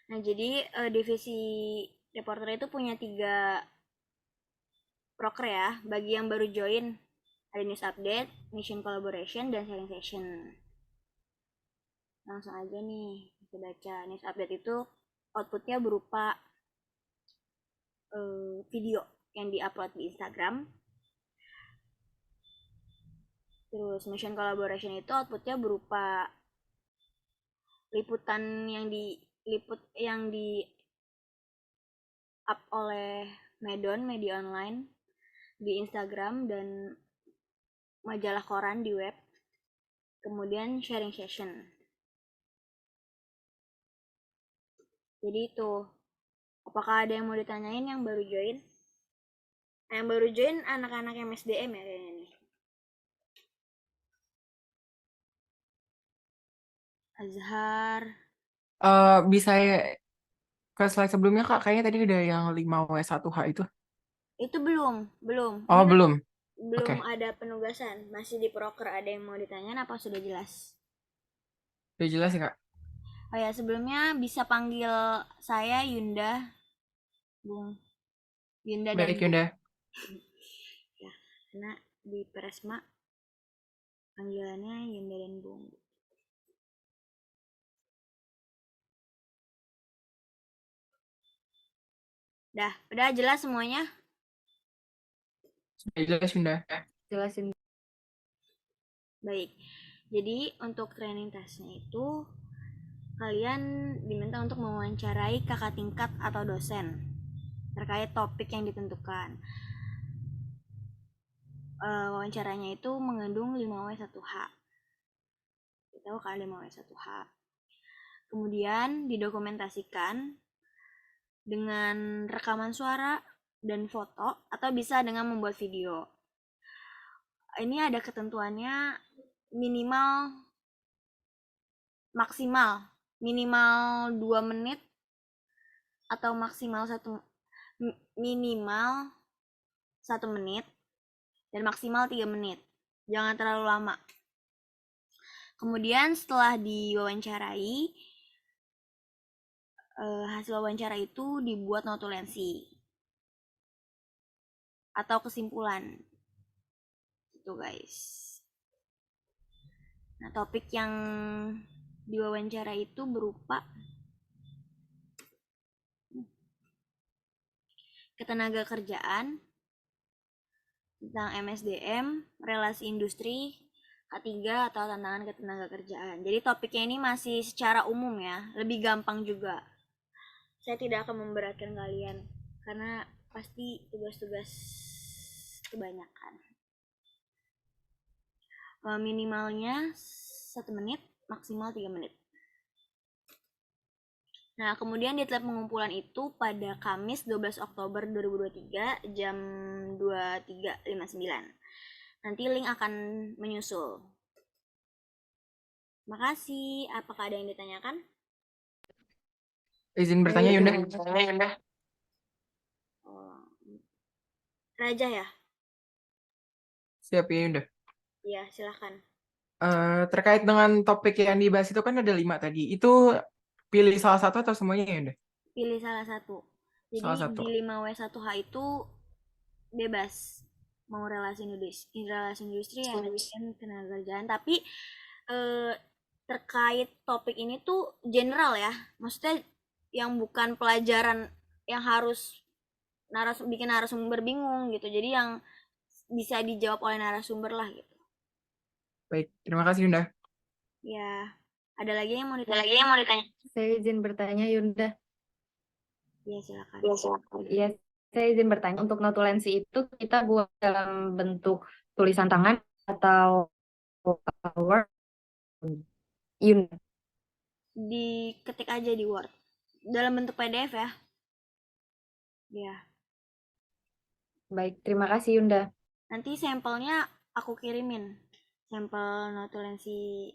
Nah, jadi divisi reporter itu punya 3 proker ya. Bagi yang baru join, ada news update, mission collaboration, dan sharing session. Langsung aja nih, kita baca. News update itu outputnya berupa video yang diupload di Instagram. Terus mission collaboration itu outputnya berupa liputan yang di up oleh Medon, media online di Instagram dan majalah koran di web. Kemudian sharing session. Jadi itu, apakah ada yang mau ditanyain yang baru join? Yang baru join anak-anak MSDM ya kayaknya nih. Azhar. Bisa ke slide sebelumnya Kak, kayaknya tadi ada yang 5W1H itu. Itu belum, belum. Ini Oh, kan belum. belum Oke, ada penugasan, masih di proker. Ada yang mau ditanyain apa sudah jelas? udah jelas ya Kak. Oh ya, sebelumnya bisa panggil saya Yunda, Bung Yunda dan Baik Bung. Yunda. Ya, karena di Peresma panggilannya Yunda dan Bung. Udah jelas semuanya? Sudah jelas Yunda. Jelasin. Baik. Jadi untuk training testnya itu kalian diminta untuk mewawancarai kakak tingkat atau dosen terkait topik yang ditentukan. Wawancaranya itu mengandung 5W1H. Kita tahu kan 5W1H. Kemudian didokumentasikan dengan rekaman suara dan foto atau bisa dengan membuat video. Ini ada ketentuannya minimal maksimal minimal 2 menit atau minimal 1 menit dan maksimal 3 menit. Jangan terlalu lama. Kemudian setelah diwawancarai, hasil wawancara itu dibuat notulensi atau kesimpulan. Itu guys. Nah, topik yang diwawancara itu berupa ketenaga kerjaan, tentang MSDM, relasi industri, K3 atau tantangan ketenaga kerjaan. Jadi topiknya ini masih secara umum ya, lebih gampang juga. Saya tidak akan memberatkan kalian karena pasti tugas-tugas kebanyakan. Minimalnya 1 menit, maksimal 3 menit. Nah, kemudian deadline pengumpulan itu pada Kamis 12 Oktober 2023 jam 23.59. Nanti link akan menyusul. Makasih. Apakah ada yang ditanyakan? Izin bertanya Yunda. Oh, Raja ya? Siap ya Yunda. Iya, silahkan. Terkait dengan topik yang dibahas itu kan ada 5 tadi. Itu pilih salah satu atau semuanya ya Yunda? Pilih salah satu. Jadi Salah di satu. 5W1H itu bebas. Mau relasi industri, MSN, tenaga kerjaan. Tapi eh, terkait topik ini tuh general ya. Maksudnya yang bukan pelajaran yang harus bikin narasumber bingung gitu. Jadi yang bisa dijawab oleh narasumber lah gitu. Baik, terima kasih Yunda. Ya, ada lagi yang mau ditanya? Saya izin bertanya, Yunda. Ya, silakan. Iya, saya izin bertanya. Untuk notulensi itu kita buat dalam bentuk tulisan tangan atau Word, Yunda. Diketik aja di Word. Dalam bentuk PDF ya. Ya. Baik, terima kasih, Yunda. Nanti sampelnya aku kirimin. Sampel notulensi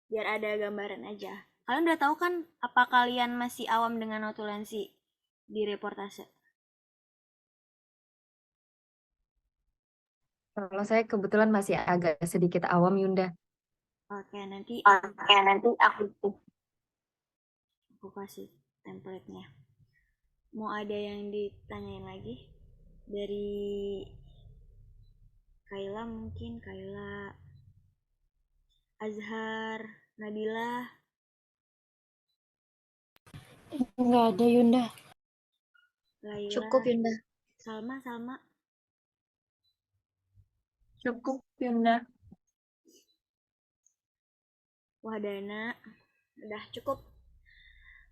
biar ada gambaran aja. Kalian udah tahu kan apa kalian masih awam dengan notulensi di reportase? Kalau saya kebetulan masih agak sedikit awam, Yunda. Oke, nanti Aku kasih template-nya. Mau ada yang ditanyain lagi? Dari Kaila mungkin, Kaila, Azhar, Nabila, Nggak ada Yunda. Laila, Cukup Yunda. Salma, Cukup, Yunda. Wahdana. Udah cukup.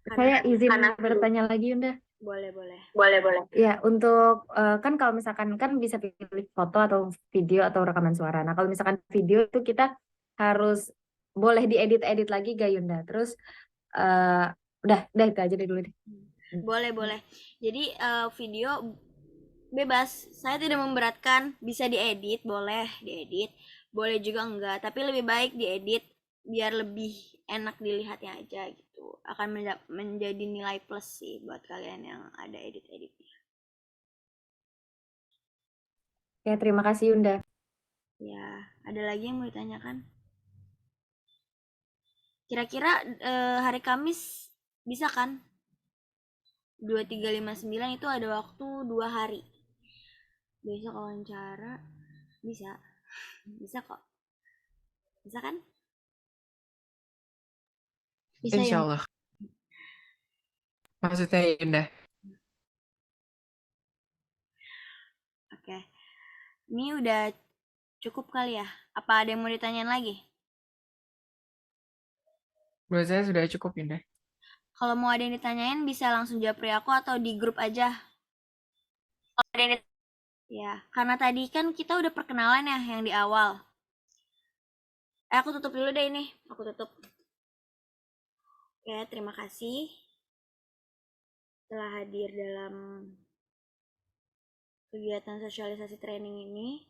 Saya izin Karena bertanya lagi, Yunda. Boleh. boleh. Ya, untuk kan kalau misalkan kan bisa pilih foto atau video atau rekaman suara. Nah, kalau misalkan video itu kita harus boleh diedit-edit lagi gak, Yunda? Terus udah itu aja deh dulu deh. Boleh. Jadi video bebas. Saya tidak memberatkan. Bisa diedit, boleh diedit. Boleh juga enggak. Tapi lebih baik diedit biar lebih enak dilihatnya aja gitu. Akan menjadi nilai plus sih buat kalian yang ada edit-editnya. Ya, terima kasih, Yunda. Ya, ada lagi yang mau ditanyakan? Kira-kira hari Kamis bisa kan? 2359 itu ada waktu 2 hari. Besok wawancara bisa. Bisa kok. Bisa kan? Bisa Insya Yunda. Allah. Maksudnya Yunda. Oke. Ini udah cukup kali ya? Apa ada yang mau ditanyain lagi? Menurut saya sudah cukup, Yunda. Kalau mau ada yang ditanyain bisa langsung japri aku atau di grup aja. Ya, karena tadi kan kita udah perkenalan ya yang di awal. Aku tutup dulu deh ini. Aku tutup. Oke, terima kasih telah hadir dalam kegiatan sosialisasi training ini.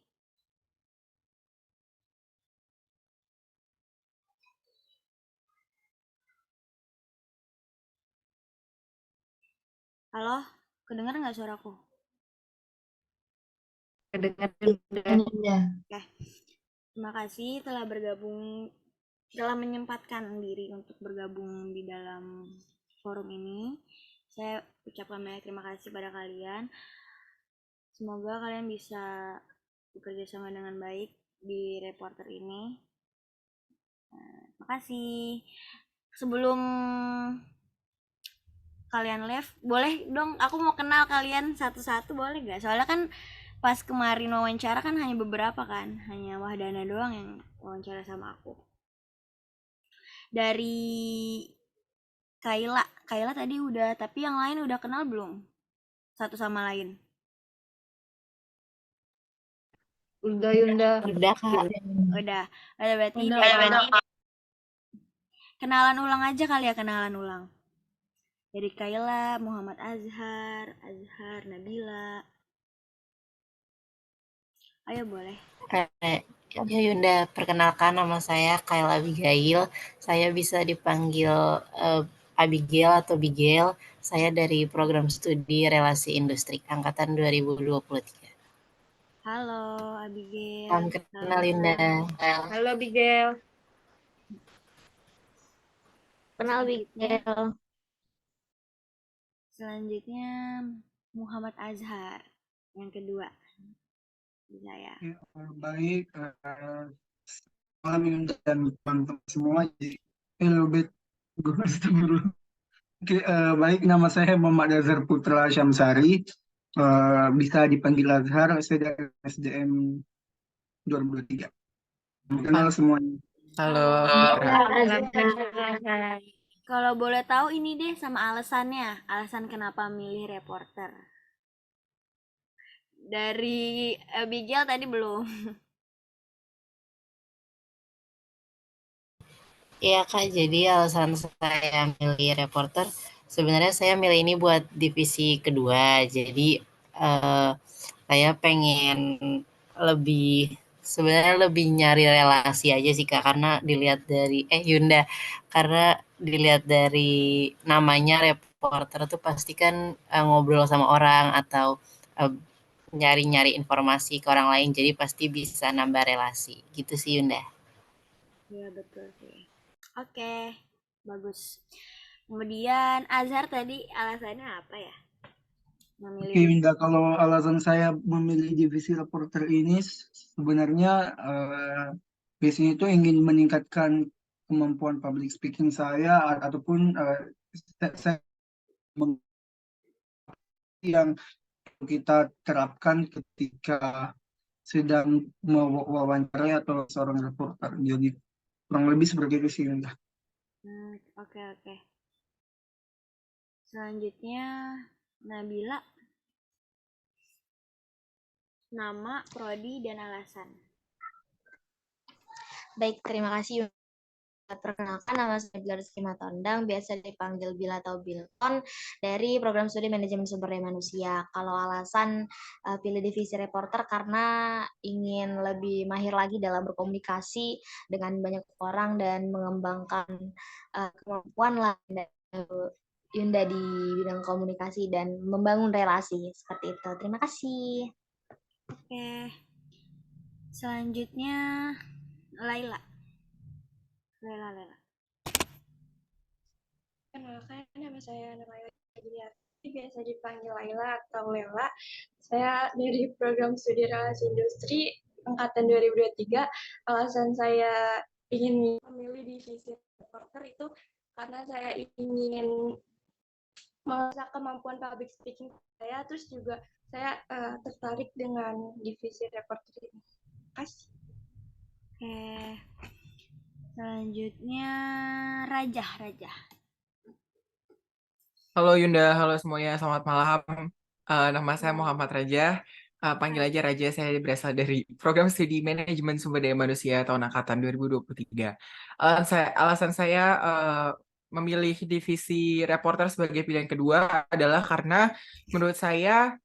Halo, kedengar nggak suaraku? Kedengar, Yunda. Oke, terima kasih telah menyempatkan diri untuk bergabung di dalam forum ini. Saya ucapkan banyak terima kasih pada kalian. Semoga kalian bisa bekerja sama dengan baik di reporter ini. Terima kasih. Sebelum kalian live, boleh dong aku mau kenal kalian satu-satu, boleh gak? Soalnya kan pas kemarin wawancara kan hanya beberapa kan, hanya Wahdana doang yang wawancara sama aku. Dari Kaila tadi udah, tapi yang lain udah kenal belum? Satu sama lain. Udah, Yunda. Udah Kak. Udah berarti kenalan ulang aja kali ya, kenalan ulang. Dari Kaila, Muhammad Azhar, Nabila. Ayo boleh. Ya Yunda, perkenalkan nama saya Kaila Abigail. Saya bisa dipanggil Abigail atau Bigel. Saya dari program studi Relasi Industri angkatan 2023. Halo Abigail. Salam kenal Yunda. Halo, Bigel. Kenal Bigel. Selanjutnya Muhammad Azhar yang kedua. Bisa ya. Baik, malam ini dan teman-teman semua. Jadi, hello, bet, gue harus dulu. Oke, baik, nama saya Muhammad Azhar Putra Syamsari. Bisa dipanggil Azhar, saya dari SDM 2023. Kenal semuanya. Halo, Putra. Kalau boleh tahu ini deh sama alasannya. Alasan kenapa milih reporter. Dari Abigail tadi belum. Iya Kak, jadi alasan saya milih reporter, sebenarnya saya milih ini buat divisi kedua. Jadi saya pengen sebenarnya lebih nyari relasi aja sih Kak, karena dilihat dari Yunda, karena dilihat dari namanya reporter tuh pasti kan ngobrol sama orang atau nyari-nyari informasi ke orang lain, jadi pasti bisa nambah relasi. Gitu sih Yunda. Iya betul sih. Oke, bagus. Kemudian Azhar tadi alasannya apa ya? Memilih Oke, Winda, kalau alasan saya memilih divisi reporter ini sebenarnya di sini tuh ingin meningkatkan kemampuan public speaking saya ataupun saya yang kita terapkan ketika sedang mewawancarai atau seorang reporter. Jadi kurang lebih seperti itu sih, Winda. Oke. Selanjutnya Nabila, nama, prodi, dan alasan. Baik, terima kasih. Perkenalkan, nama saya Bila Rizky Matondang, biasa dipanggil Bila atau Bilton, dari program studi manajemen sumber daya manusia. Kalau alasan pilih divisi reporter karena ingin lebih mahir lagi dalam berkomunikasi dengan banyak orang dan mengembangkan kemampuan lah Yunda di bidang komunikasi dan membangun relasi seperti itu. Terima kasih. Oke. Selanjutnya Laila. Laila. Kenalkan, nama saya Laila Juliarti, biasa dipanggil Laila atau Lela. Saya dari program studi relasi industri angkatan 2023. Alasan saya ingin memilih divisi reporter itu karena saya ingin mengasah kemampuan public speaking saya, terus juga saya tertarik dengan divisi reporter ini. Terima kasih. Oke. Selanjutnya Raja. Halo Yunda, halo semuanya, selamat malam. Nama saya Muhammad Raja. Panggil aja Raja, saya berasal dari program studi manajemen sumber daya manusia tahun angkatan 2023. Alasan saya memilih divisi reporter sebagai pilihan kedua adalah karena menurut saya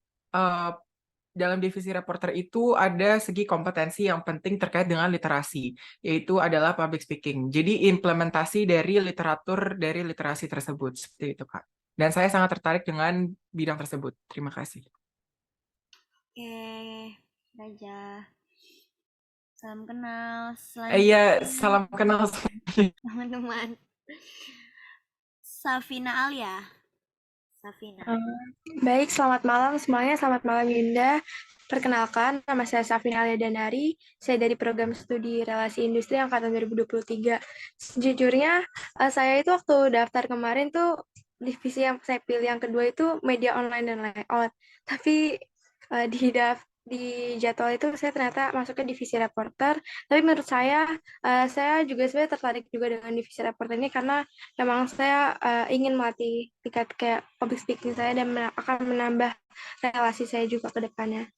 dalam divisi reporter itu ada segi kompetensi yang penting terkait dengan literasi, yaitu adalah public speaking. Jadi implementasi dari literatur dari literasi tersebut, seperti itu Kak. Dan saya sangat tertarik dengan bidang tersebut. Terima kasih. Oke, Raja. Salam kenal. Iya, salam kenal Teman-teman. Safina Alia. Baik, selamat malam semuanya. Selamat malam Yunda. Perkenalkan, nama saya Safina Alia Danari. Saya dari program studi relasi industri angkatan 2023. Sejujurnya, saya itu waktu daftar kemarin tuh divisi yang saya pilih yang kedua itu media online dan layout. Tapi di jadwal itu saya ternyata masuknya divisi reporter. Tapi menurut saya juga sebenarnya tertarik juga dengan divisi reporter ini karena memang saya ingin melatih tingkat kayak public speaking saya dan akan menambah relasi saya juga ke depannya.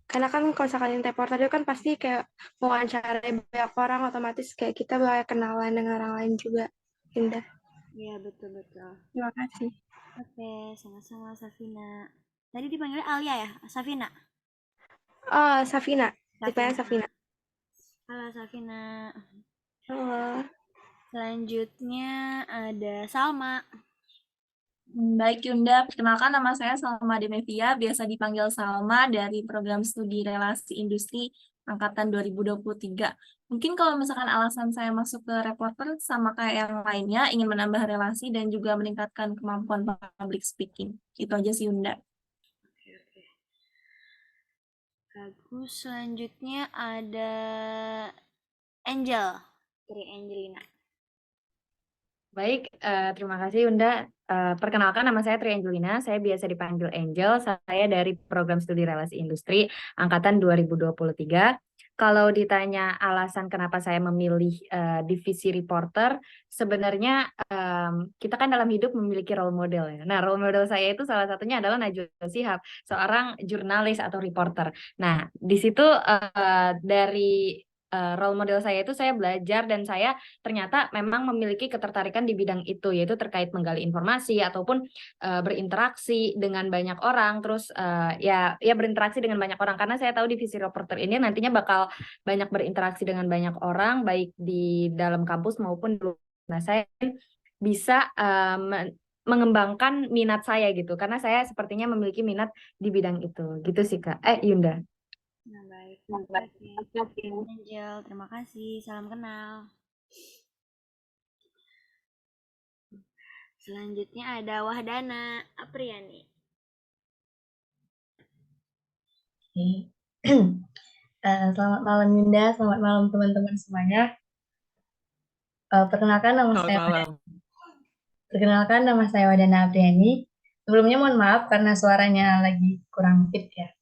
Karena kan kalau misalkan reporter itu kan pasti kayak wawancara banyak orang, otomatis kayak kita bakal kenalan dengan orang lain juga. Indah. Iya, betul. Terima kasih. Oke, sama-sama Safina. Tadi dipanggilnya Alia ya? Safina? Safina. Dipanggil Safina. Halo Safina. Halo. Selanjutnya ada Salma. Baik Yunda, perkenalkan nama saya Salma Demevia, biasa dipanggil Salma dari program studi relasi industri angkatan 2023. Mungkin kalau misalkan alasan saya masuk ke reporter sama kayak yang lainnya, ingin menambah relasi dan juga meningkatkan kemampuan public speaking. Itu aja sih Yunda. Oke. Bagus, selanjutnya ada Angel, dari Angelina. Baik, terima kasih Yunda. Perkenalkan, nama saya Tri Angelina, saya biasa dipanggil Angel, saya dari program studi relasi industri angkatan 2023. Kalau ditanya alasan kenapa saya memilih divisi reporter, sebenarnya kita kan dalam hidup memiliki role model ya. Nah, role model saya itu salah satunya adalah Najwa Shihab, seorang jurnalis atau reporter. Nah, di situ dari role model saya itu saya belajar dan saya ternyata memang memiliki ketertarikan di bidang itu, yaitu terkait menggali informasi ataupun berinteraksi dengan banyak orang, terus ya berinteraksi dengan banyak orang karena saya tahu divisi reporter ini nantinya bakal banyak berinteraksi dengan banyak orang baik di dalam kampus maupun di luar. Nah, saya bisa mengembangkan minat saya gitu karena saya sepertinya memiliki minat di bidang itu. Gitu sih Kak. Yunda. Nah, baik. Oke. Angel, terima kasih. Salam kenal. Selanjutnya ada Wahdana Apriani. Oke. Selamat malam Yunda, selamat malam teman-teman semuanya. Perkenalkan nama Selamat saya malam. Wahdana Apriani. Sebelumnya mohon maaf karena suaranya lagi kurang fit ya.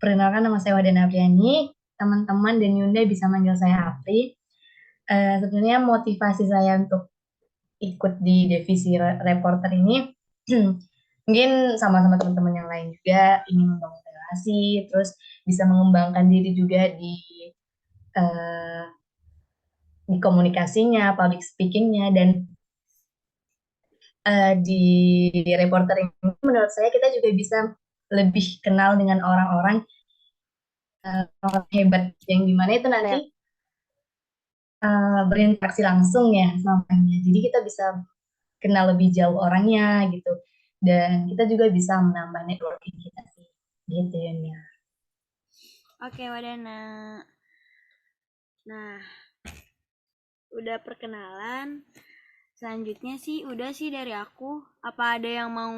Perkenalkan nama saya Wahdana Apriani. Teman-teman dan Yunda bisa manggil saya Apri. Sebenarnya motivasi saya untuk ikut di divisi reporter ini mungkin sama-sama teman-teman yang lain juga ingin membangun relasi, terus bisa mengembangkan diri juga di komunikasinya, public speakingnya, dan di reporter ini menurut saya kita juga bisa lebih kenal dengan orang-orang hebat yang dimana itu nanti berinteraksi langsung ya samanya. Jadi kita bisa kenal lebih jauh orangnya gitu, dan kita juga bisa menambah networking kita sih, gitu ya. Oke, Wahdana. Nah, udah perkenalan. Selanjutnya sih udah sih dari aku. Apa ada yang mau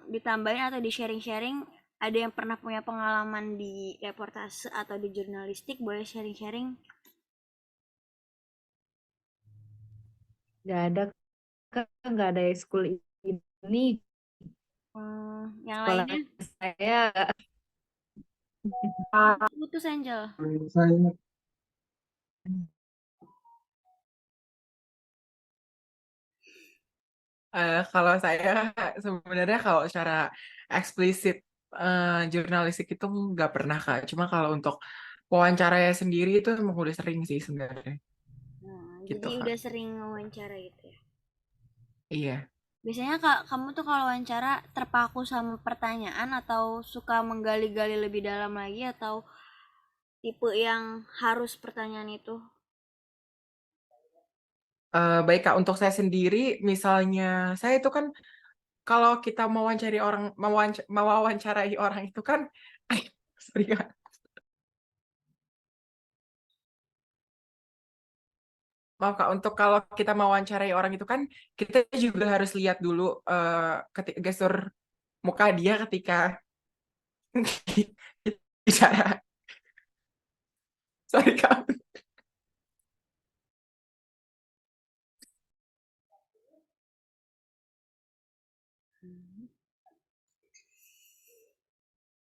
ditambahin atau di sharing-sharing? Ada yang pernah punya pengalaman di reportase atau di jurnalistik? Boleh sharing-sharing? Nggak ada school ini. Yang Sekolah lainnya? saya Putus, Angel. Saya Kalau saya sebenarnya kalau secara eksplisit jurnalistik itu nggak pernah Kak. Cuma kalau untuk wawancaranya sendiri itu emang udah sering sih sebenarnya. Gitu Jadi Kak. udah sering wawancara gitu ya? Iya. Biasanya Kak, kamu tuh kalau wawancara terpaku sama pertanyaan atau suka menggali-gali lebih dalam lagi atau tipe yang harus pertanyaan itu? Baik Kak, untuk saya sendiri misalnya saya itu kan kalau kita mewawancarai orang itu kan sorry Kak. Maaf Kak, untuk kalau kita mewawancarai orang itu kan kita juga harus lihat dulu gestur muka dia ketika bicara. Sorry Kak.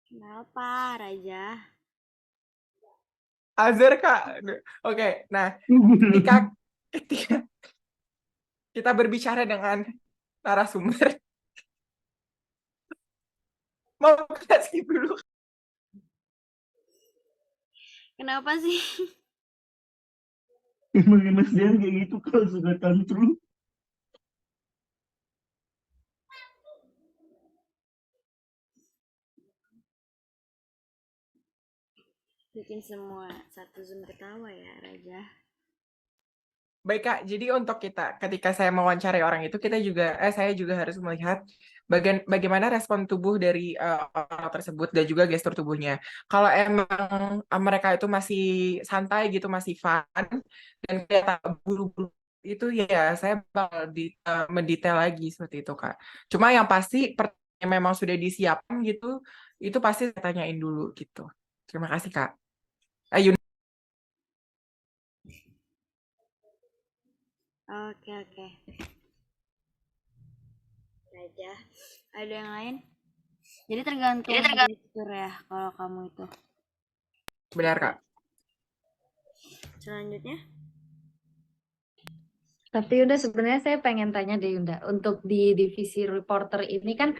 Kenapa, Raja? Azhar Kak. Oke, nah ketika kita berbicara dengan narasumber, mau kasih dulu. Kenapa sih? emang Mas Dian kayak gitu kalau suka tantrum. Bikin semua satu Zoom ketawa ya, Raja. Baik Kak, jadi untuk kita ketika saya mewawancarai orang itu saya juga harus melihat bagaimana respon tubuh dari orang tersebut dan juga gestur tubuhnya. Kalau emang mereka itu masih santai gitu, masih fun dan kayak buru-buru itu ya saya bakal mendetail lagi seperti itu Kak. Cuma yang pasti pertanyaan memang sudah disiapkan gitu, itu pasti saya tanyain dulu gitu. Terima kasih Kak. Ayo. Oke. Raja, ada yang lain? Jadi tergantung gestur ya kalau kamu itu. Benar Kak. Selanjutnya? Tapi udah sebenarnya saya pengen tanya deh Yunda, untuk di divisi reporter ini kan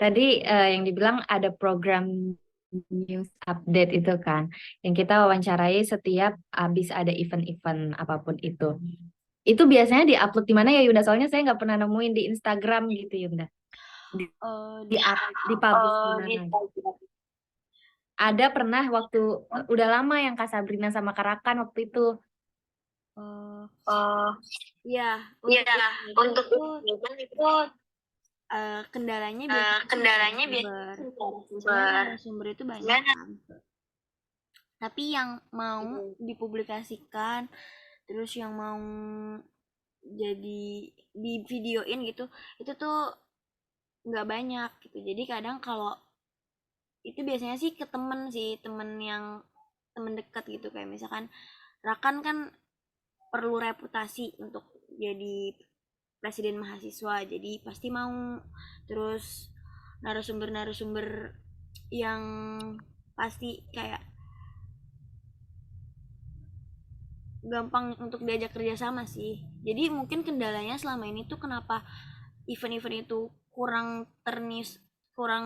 tadi yang dibilang ada program news update itu kan, yang kita wawancarai setiap habis ada event-event apapun itu. Itu biasanya diupload di mana ya Yunda? Soalnya saya nggak pernah nemuin di Instagram gitu Yunda. Dipublish di mana? Ada pernah waktu udah lama yang Kak Sabrina sama Kak Rakan waktu itu. Iya, untuk itu kendalanya biasanya sumber itu banyak kan. Tapi yang mau dipublikasikan, terus yang mau jadi di videoin gitu, itu tuh nggak banyak gitu. Jadi kadang kalau itu biasanya sih ke temen sih, temen dekat gitu, kayak misalkan Rakan kan perlu reputasi untuk jadi presiden mahasiswa, jadi pasti mau. Terus narasumber-narasumber yang pasti kayak gampang untuk diajak kerjasama sih. Jadi mungkin kendalanya selama ini tuh kenapa event-event itu kurang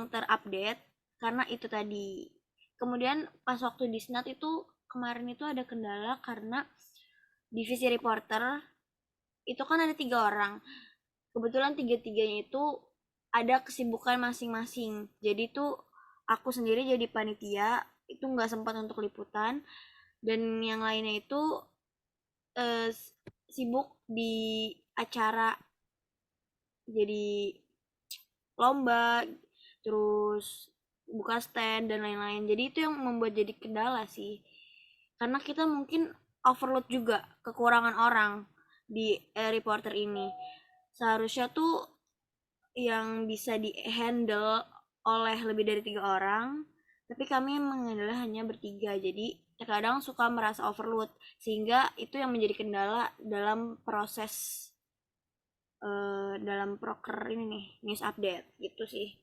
terupdate, karena itu tadi. Kemudian pas waktu di Snat itu kemarin itu ada kendala karena divisi reporter itu kan ada 3 orang. Kebetulan tiga-tiganya itu ada kesibukan masing-masing. Jadi tuh aku sendiri jadi panitia itu nggak sempat untuk liputan, dan yang lainnya itu sibuk di acara, jadi lomba, terus buka stand dan lain-lain. Jadi itu yang membuat jadi kendala sih. Karena kita mungkin overload juga, kekurangan orang di reporter ini. Seharusnya tuh yang bisa di handle oleh lebih dari 3 orang, tapi kami menghandle hanya bertiga. Jadi terkadang suka merasa overload, sehingga itu yang menjadi kendala dalam proses dalam proker ini nih, news update gitu sih.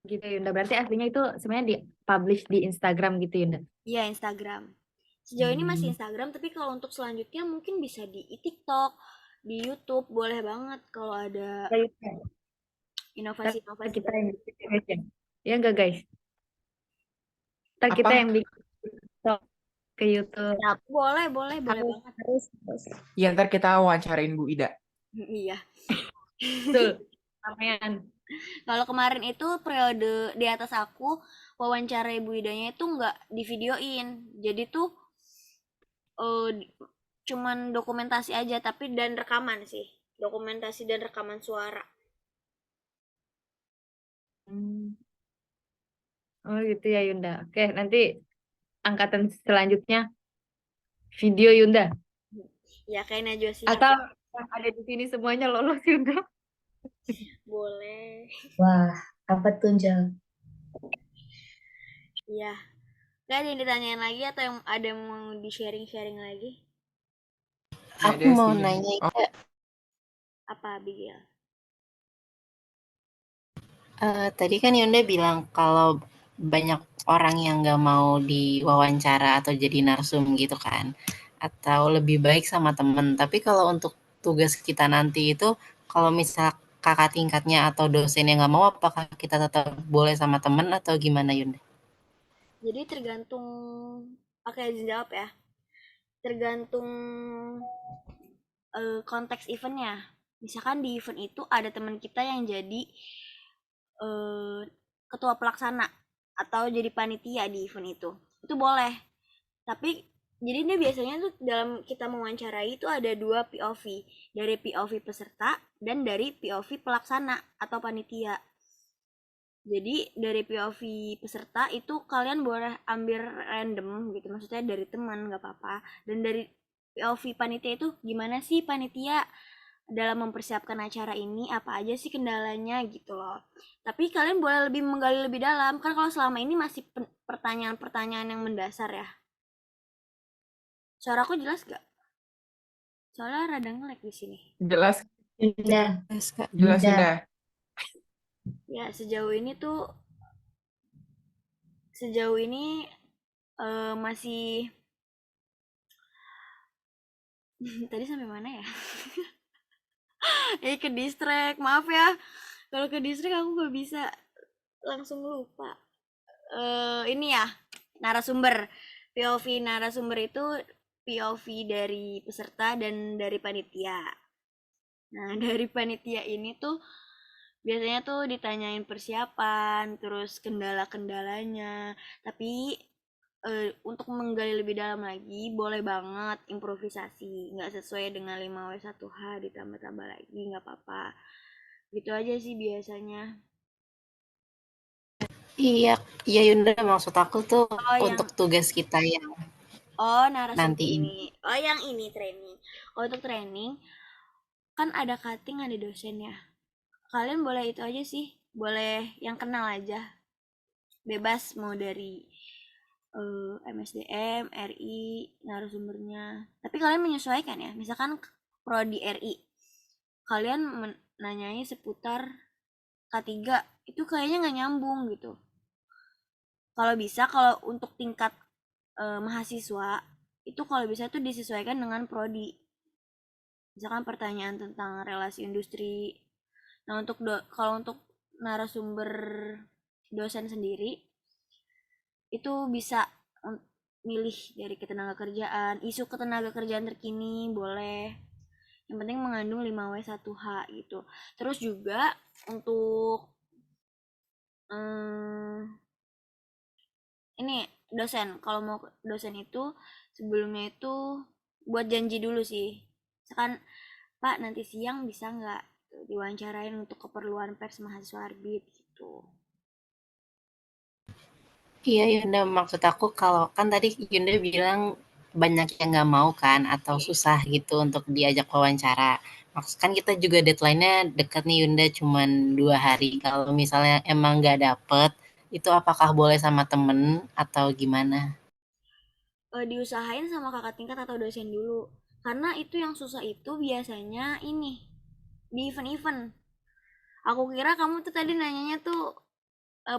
Gitu Yunda. Berarti aslinya itu sebenarnya di-publish di Instagram gitu Yunda. Iya, Instagram. Sejauh ini masih Instagram, tapi kalau untuk selanjutnya mungkin bisa di TikTok, di YouTube, boleh banget kalau ada inovasi-inovasi. Kita yang bikin guys ya. Ya enggak guys? Ntar kita Apa? yang bikin TikTok ke YouTube. Boleh banget. Harus. Ya, ntar kita wawancarain Bu Ida. Iya. Betul. Ramean. Kalau kemarin itu periode di atas aku, wawancara Ibu Idanya itu nggak di videoin. Jadi tuh cuman dokumentasi aja, tapi dan rekaman sih. Dokumentasi dan rekaman suara. Oh gitu ya Yunda. Oke, nanti angkatan selanjutnya video Yunda. Ya kayak Najwa sih. Atau yang ada di sini semuanya lolos Yunda. Boleh. Wah, apa tuh Jal? Iya. Gak ada yang ditanyain lagi atau yang ada yang mau di sharing-sharing lagi? Nggak Aku ada mau sih. nanya Oh, Ika, Apa, Abigail? tadi kan Yunda bilang kalau banyak orang yang nggak mau diwawancara atau jadi narsum gitu kan, atau lebih baik sama temen. Tapi kalau untuk tugas kita nanti itu, kalau misal kakak tingkatnya atau dosennya nggak mau, apakah kita tetap boleh sama temen atau gimana Yunda? Jadi tergantung, oke izin jawab ya. Tergantung konteks eventnya. Misalkan di event itu ada teman kita yang jadi ketua pelaksana atau jadi panitia di event itu boleh. Tapi jadi ini biasanya tuh dalam kita mewawancarai itu ada 2 POV, dari POV peserta dan dari POV pelaksana atau panitia. Jadi dari POV peserta itu kalian boleh ambil random gitu, maksudnya dari teman nggak apa-apa. Dan dari POV panitia itu gimana sih panitia dalam mempersiapkan acara ini, apa aja sih kendalanya gitu loh. Tapi kalian boleh lebih menggali lebih dalam, kan kalau selama ini masih pertanyaan-pertanyaan yang mendasar ya. Suara aku jelas gak? Soalnya rada nge-lag di sini. jelas, Yunda, jelas Yunda. Yunda. Ya, sejauh ini masih tadi sampai mana ya? Ke distract, maaf ya. Kalau ke distract aku nggak bisa, langsung lupa. Ini ya, narasumber. POV narasumber itu POV dari peserta dan dari panitia. Nah, dari panitia ini tuh biasanya tuh ditanyain persiapan, terus kendala-kendalanya. Tapi untuk menggali lebih dalam lagi, boleh banget improvisasi. Nggak sesuai dengan 5W1H, ditambah-tambah lagi, nggak apa-apa. Gitu aja sih biasanya. Iya, iya Yunda, maksud aku tuh Oh, yang untuk tugas kita yang Oh, narasumber nanti ini. ini. Oh, yang ini training. Oh, untuk training kan ada cutting, ada dosen ya. Kalian boleh itu aja sih, boleh yang kenal aja. Bebas mau dari MSDM, RI, narasumbernya. Tapi kalian menyesuaikan ya. Misalkan prodi RI, kalian nanyanya seputar K3, itu kayaknya nggak nyambung gitu. Kalau bisa, kalau untuk tingkat mahasiswa, itu kalau bisa tuh disesuaikan dengan prodi. Misalkan pertanyaan tentang relasi industri. Nah, kalau untuk narasumber dosen sendiri, itu bisa milih dari ketenaga kerjaan, isu ketenaga kerjaan terkini boleh. Yang penting mengandung 5W1H gitu. Terus juga untuk ini dosen, kalau mau dosen itu sebelumnya itu buat janji dulu sih. Misalkan, Pak nanti siang bisa nggak diwawancarain untuk keperluan pers mahasiswa Arbit gitu. Iya Yunda, maksud aku kalau kan tadi Yunda bilang banyak yang nggak mau kan atau susah gitu untuk diajak wawancara. Maksud kan kita juga deadline-nya dekat nih Yunda, cuman 2 hari. Kalau misalnya emang nggak dapet, itu apakah boleh sama temen atau gimana? Diusahain sama kakak tingkat atau dosen dulu. Karena itu yang susah itu biasanya ini di event-event. Aku kira kamu tuh tadi nanyanya tuh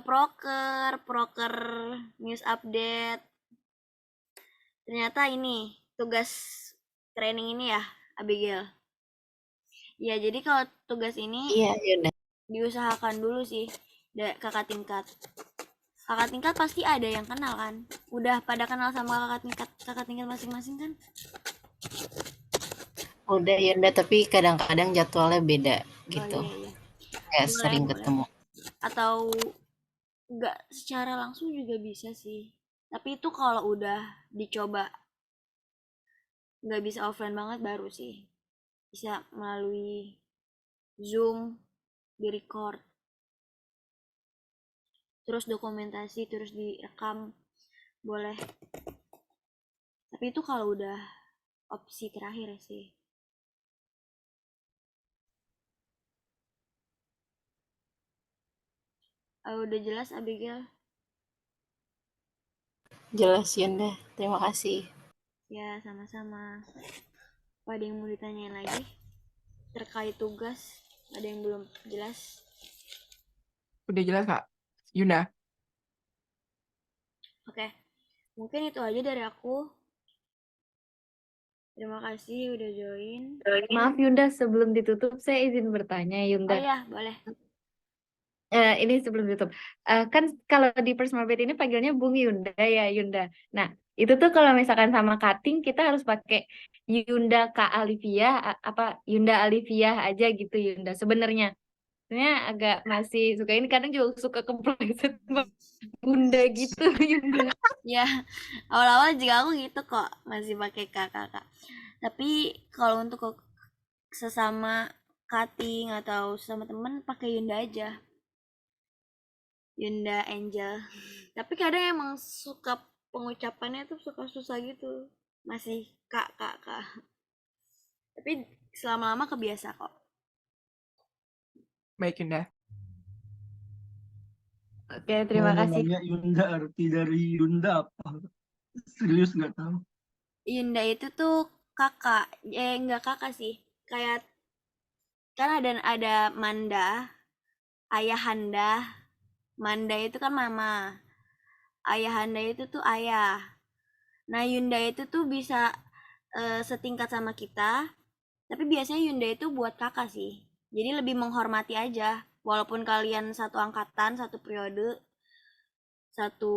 proker news update. Ternyata ini tugas training ini ya, Abigail. Ya, jadi kalau tugas ini Iya Yunda. diusahakan dulu sih kakak tingkat. Kakak tingkat pasti ada yang kenal kan? Udah pada kenal sama kakak tingkat masing-masing kan? Udah Yunda, tapi kadang-kadang jadwalnya beda Oh gitu. iya iya. Kayak Boleh, sering boleh. ketemu. Atau nggak secara langsung juga bisa sih. Tapi itu kalau udah dicoba nggak bisa offline banget baru sih. Bisa melalui Zoom, di record, terus dokumentasi, terus direkam, boleh. Tapi itu kalau udah opsi terakhir sih. Udah jelas Abigail? Jelas Yunda, terima kasih. Ya, sama-sama. Apa ada yang mau ditanyain lagi? Terkait tugas, ada yang belum jelas? Udah jelas Kak? Yunda? Oke, mungkin itu aja dari aku. Terima kasih udah join. Maaf Yunda, sebelum ditutup saya izin bertanya Oh Yunda. iya, boleh. Ini sebelum ditutup. Kan kalau di Personal Bed ini panggilnya Bung Yunda ya Yunda. Nah, itu tuh kalau misalkan sama cutting kita harus pakai Yunda Kak Alivia apa Yunda Alivia aja gitu Yunda. Sebenarnya agak masih suka ini kadang juga suka kepleset Bunda gitu Yunda. Ya, awal-awal juga aku gitu kok, masih pakai kakak. Tapi kalau untuk sesama cutting atau sesama temen pakai Yunda aja. Yunda Angel. Tapi kadang emang suka pengucapannya tuh suka susah gitu. Masih kak. Tapi selama-lama kebiasa kok. Baik Yunda. Oke, terima Mau kasih. nanya Yunda, arti dari Yunda apa? Serius nggak tahu. Yunda itu tuh kakak. Enggak kakak sih. Kayak kan ada Manda, Ayahanda. Manda itu kan mama. Ayahanda itu tuh ayah. Nah, Yunda itu tuh bisa setingkat sama kita, tapi biasanya Yunda itu buat kakak sih. Jadi lebih menghormati aja. Walaupun kalian satu angkatan, satu periode, satu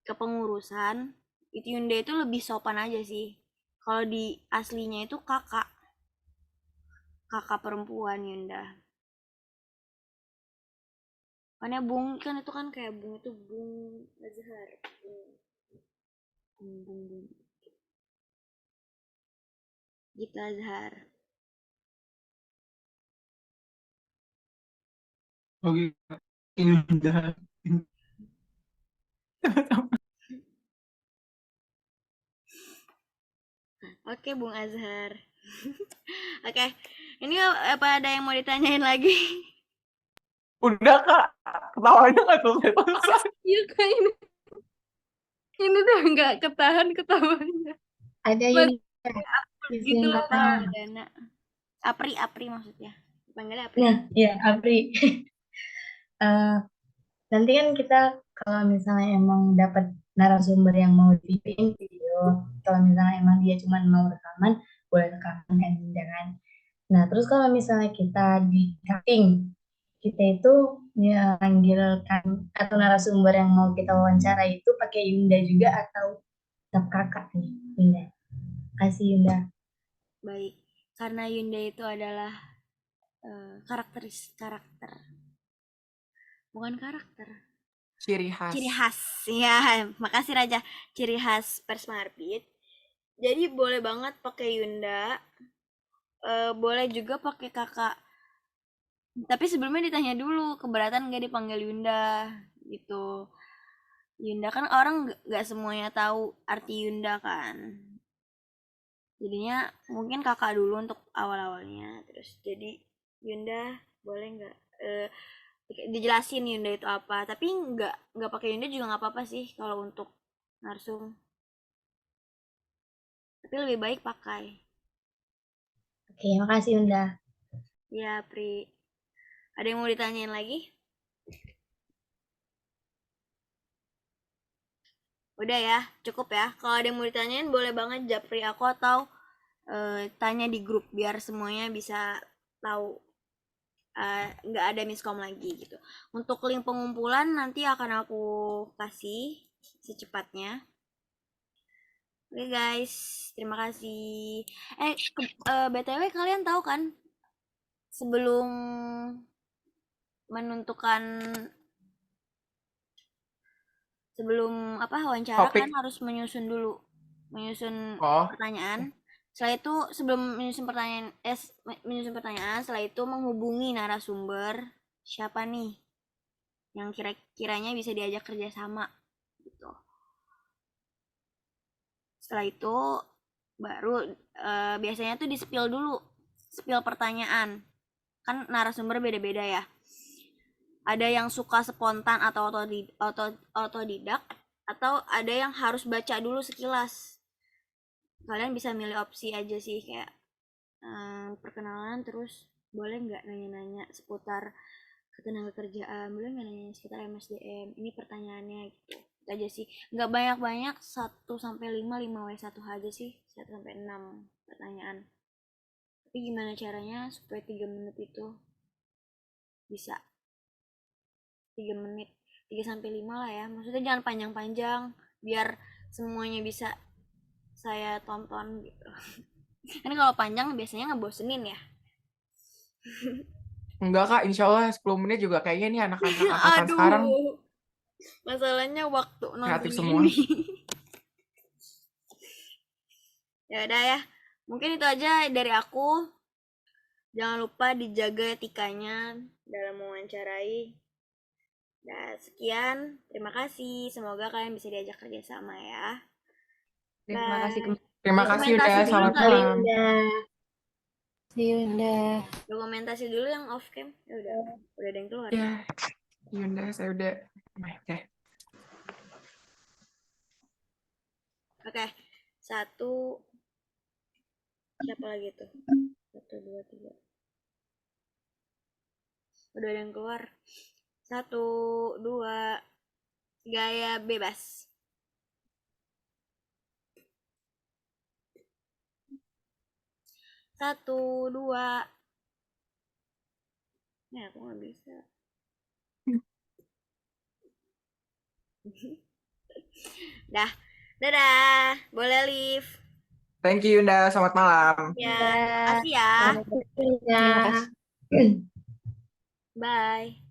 kepengurusan, itu Yunda itu lebih sopan aja sih. Kalau di aslinya itu kakak. Kakak perempuan Yunda. Makanya Bung kan itu kan kayak Bung itu Bung Azhar. Bung. Gitu Azhar. Oke, Yunda. Oke, Bung Azhar. Oke, ini apa ada yang mau ditanyain lagi? Udah Kak, ketawanya nggak selesai-selesai. Iya kak ini udah nggak ketahan ketawanya. Ada Mas, Yunda, isi gitu yang loh. pertama. Dana. Apri maksudnya. Dipanggilnya Apri. Nah, ya Apri. Eh, nanti kan kita kalau misalnya emang dapat narasumber yang mau bikin video, kalau misalnya emang dia cuma mau rekaman, boleh rekaman kan, jangan. Nah, terus kalau misalnya kita di cutting, kita itu ya panggilkan atau narasumber yang mau kita wawancara itu pakai Yunda juga atau tetap kakak nih, Yunda. Kasih Yunda. Baik, karena Yunda itu adalah karakter, bukan karakter. Ciri khas. Ciri khas, ya. Makasih Raja. Ciri khas Persmarbit. Jadi boleh banget pakai Yunda. Boleh juga pakai kakak. Tapi sebelumnya ditanya dulu, keberatan nggak dipanggil Yunda gitu. Yunda kan orang nggak semuanya tahu arti Yunda kan. Jadinya mungkin kakak dulu untuk awal-awalnya. Terus jadi Yunda boleh nggak dijelasin Yunda itu apa. Tapi nggak pakai Yunda juga nggak apa-apa sih kalau untuk narsum. Tapi lebih baik pakai. Oke, makasih Yunda. Ya, Pri. Ada yang mau ditanyain lagi? Udah ya, cukup ya. Kalau ada yang mau ditanyain boleh banget japri aku atau tanya di grup biar semuanya bisa tahu. Nggak ada miskom lagi gitu. Untuk link pengumpulan nanti akan aku kasih secepatnya. Oke guys, terima kasih. BTW kalian tahu kan sebelum menentukan wawancara Topik. kan harus menyusun Oh, pertanyaan. Setelah itu sebelum menyusun pertanyaan, setelah itu menghubungi narasumber siapa nih yang kiranya bisa diajak kerjasama gitu. Setelah itu baru biasanya tuh di-spill dulu, spill pertanyaan. Kan narasumber beda-beda ya. Ada yang suka spontan atau otodidak, atau ada yang harus baca dulu sekilas. Kalian bisa milih opsi aja sih, kayak perkenalan terus boleh nggak nanya-nanya seputar ketenaga kerjaan, boleh nggak nanya seputar MSDM, ini pertanyaannya gitu. Itu aja sih, nggak banyak-banyak, 1-5 5W1 aja sih, 1-6 pertanyaan. Tapi gimana caranya supaya 3 menit itu bisa 3 menit 3-5 lah ya, maksudnya jangan panjang-panjang biar semuanya bisa saya tonton gitu. Kan kalau panjang biasanya ngebosenin ya. enggak Kak, insya Allah 10 menit juga kayaknya nih anak-anak angkatan sekarang Masalahnya waktu kreatif nonton semua. ini. Ya udah ya, mungkin itu aja dari aku. Jangan lupa dijaga etikanya dalam mewawancarai. Dan sekian, terima kasih. Semoga kalian bisa diajak kerjasama ya. Terima kasih. Terima kasih Yunda, Dokumentasi dulu selamat kali. malam. See you, Yunda. Dokumentasi dulu yang off cam. Ya udah ada yang keluar. Ya, Yunda, saya udah. Oke. Oke, 1. Siapa lagi tuh? 1, 2, 3. Udah ada yang keluar. 1, 2, gaya bebas. Satu, 2. Ya, aku nggak bisa. Dah, dadah. Boleh leave. Thank you Yunda, selamat malam. Ya, terima kasih ya. Terima kasih. Bye.